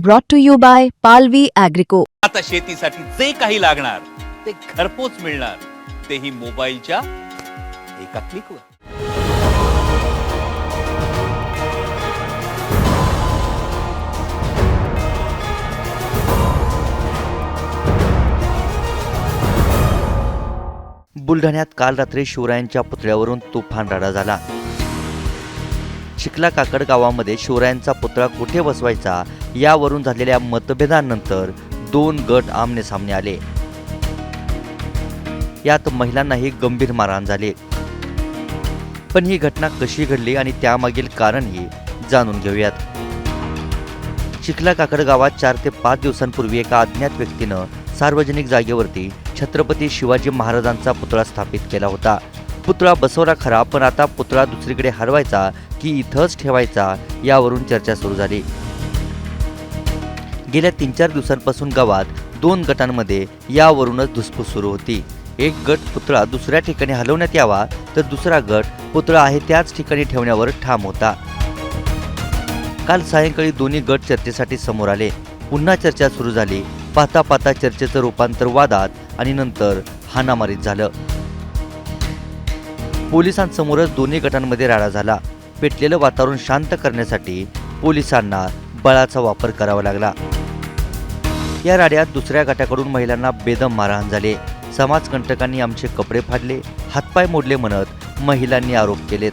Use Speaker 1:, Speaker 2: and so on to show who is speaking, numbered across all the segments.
Speaker 1: brought to you by Palvi Agrico.
Speaker 2: आता शेतीसाठी जे काही लागणार ते घरपोच मिळणार, तेही मोबाईलच्या एका क्लिकवर.
Speaker 3: बुलढाण्यात काल रात्री शिवरायांच्या पुतळ्यावरून तुफान राडा झाला. चिखला काकड गावामध्ये शिवरायांचा पुतळा कुठे बसवायचा यावरून झालेल्या मतभेदानंतर दोन गट आमने सामने आले. यात महिलांनाही गंभीर मारहाण झाली. पण ही घटना कशी घडली आणि त्यामागील कारणही जाणून घेऊयात. चिखला काकड गावात 4 ते 5 दिवसांपूर्वी एका अज्ञात व्यक्तीनं सार्वजनिक जागेवरती छत्रपती शिवाजी महाराजांचा पुतळा स्थापित केला होता. पुतळा बसवला खरा, पण आता पुतळा दुसरीकडे हलवायचा की इथंच ठेवायचा यावरून चर्चा सुरू झाली. गेल्या 3-4 दिवसांपासून गावात 2 गटांमध्ये यावरूनच धुसफूस सुरू होती. एक गट पुतळा दुसऱ्या ठिकाणी हलवण्यात यावा तर दुसरा गट पुतळा आहे त्याच ठिकाणी ठेवण्यावर ठाम होता. काल सायंकाळी दोन्ही गट चर्चेसाठी समोर आले. पुन्हा चर्चा सुरू झाली. पाहता पाहता चर्चेचं रूपांतर वादात आणि नंतर हाणामारीत झालं. पोलिसांसमोरच दोन्ही गटांमध्ये राडा झाला. पेटलेलं वातावरण शांत करण्यासाठी पोलिसांना बळाचा वापर करावा लागला. या राड्यात दुसऱ्या गटाकडून महिलांना बेदम मारहाण झाले. समाजकंटकांनी आमचे कपडे फाडले, हातपाय मोडले म्हणत महिलांनी आरोप केलेत.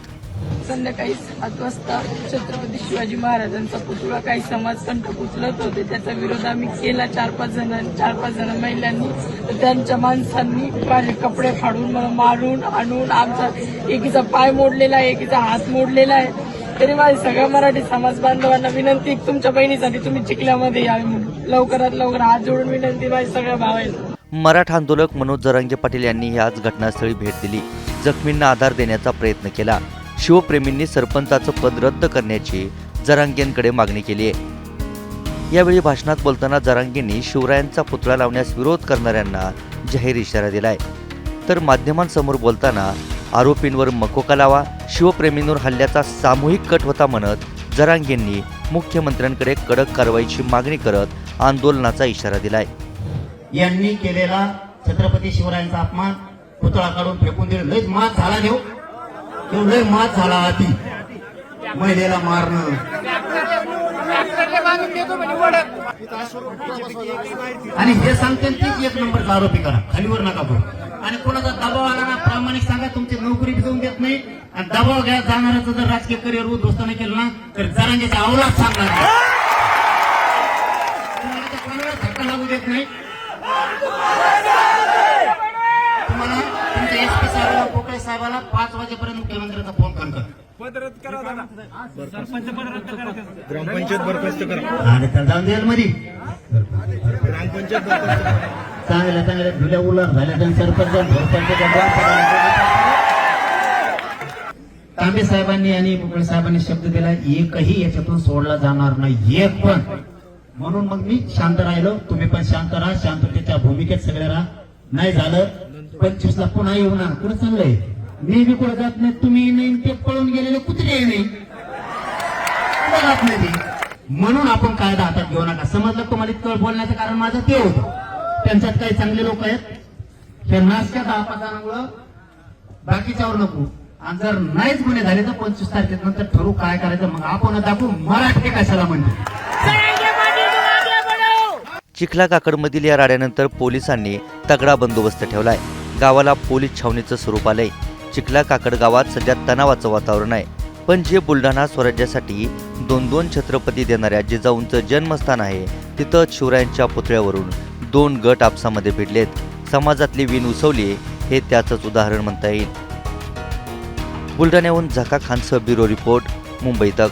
Speaker 4: संध्याकाळी 7 वाजता छत्रपती शिवाजी महाराजांचा पुतळा काही समाजकंटक उचलत होते. त्याचा विरोध आम्ही केला 4-5 जण महिलांनी. तर त्यांच्या माणसांनी माझे कपडे फाडून मला मारून आणून आमचा एकीचा पाय मोडलेला आहे, एकीचा हात मोडलेला आहे. तरी माझी सगळ्या मराठी समाज बांधवांना विनंती, तुमच्या बहिणीसाठी तुम्ही चिखल्यामध्ये यावे म्हणून लवकरात लवकर हात जोडून विनंती माझी सगळ्या भावांना.
Speaker 3: मराठा आंदोलक मनोज जरांगे पाटील यांनी याच घटनास्थळी भेट दिली. जखमींना आधार देण्याचा प्रयत्न केला. शिवप्रेमींनी सरपंचाचं पद रद्द करण्याची जरांगेंकडे मागणी केली आहे. यावेळी भाषणात बोलताना जरांगेंनी शिवरायांचा पुतळा लावण्यास विरोध करणाऱ्यांना जाहीर इशारा दिलाय. तर माध्यमांसमोर बोलताना आरोपींवर मकोका लावा, शिवप्रेमींवर हल्ल्याचा सामूहिक कट होता म्हणत जरांगेंनी मुख्यमंत्र्यांकडे कडक कारवाईची मागणी करत आंदोलनाचा इशारा दिलाय.
Speaker 5: यांनी केलेला छत्रपती शिवरायांचा अपमान पुतळा काढून फेकून दिला. लयच मात झाला देऊ, लय मात झाला. आधी महिलेला मारणं आणि हे सांगते ती 1 नंबरचा आरोपी करा, खालीवर नका करू. आणि कोणाचा दबाव आला ना प्रामाणिक सांगा, तुमची नोकरी भिजवून देत नाही. आणि दबाव घ्या जाणाऱ्याचं जर राजकीय करिअर उद्ध्वस्त नाही केलं ना तर जरांगेच्या अवलाद सांगणार कोणाला धक्का लागू देत नाही. तुम्हाला तुमच्या SP साहेबाला, कोकळे साहेबाला 5 वाजेपर्यंत मुख्यमंत्र्यांचा फोन करतात.
Speaker 6: ग्रामपंचायत बरखास्त करा
Speaker 5: आणि त्या जाऊन द्याल मध्ये चांगल्या धुल्या उलट झाल्या. सरपंच तांबे साहेबांनी आणि कोकळे साहेबांनी शब्द दिला, एकही याच्यातून सोडला जाणार नाही, एक पण. म्हणून मग मी शांत राहिलो. तुम्ही पण शांत राहा, शांततेच्या भूमिकेत सगळे राहा. नाही झालं 25ला पुन्हा येऊ ना. कुठं चाललंय? मी बी कुठं जात नाही, तुम्ही नाही, ते पळून गेलेले कुत्रे नाही जात नाही. म्हणून आपण कायदा हातात घेऊ नका. समजलं तुम्हाला इतकं बोलण्याचं कारण माझं ते होतं. त्यांच्यात काही चांगले लोक आहेत, हे नाशक्या 10-5 जणांमुळं बाकीच्यावर नको. आणि जर नाहीच गुन्हे झाले तर 25 तारखेनंतर ठरवू काय करायचं. मग आपण दाखवू मराठी कशाला म्हणतो.
Speaker 3: चिखला काकडमधील या राड्यानंतर पोलिसांनी तगडा बंदोबस्त ठेवलाय. गावाला पोलीस छावणीचं स्वरूप आलंय. चिखला काकड गावात सध्या तणावाचं वातावरण आहे. पण जे बुलढाणा स्वराज्यासाठी 2-2 छत्रपती देणाऱ्या जिजाऊंचं जन्मस्थान आहे, तिथं शिवरायांच्या पुतळ्यावरून 2 गट आपसामध्ये भिडलेत. समाजातली वीण उसवली हे त्याचंच उदाहरण म्हणता येईल. बुलढाण्याहून झका खानसह ब्युरो रिपोर्ट, मुंबई तक.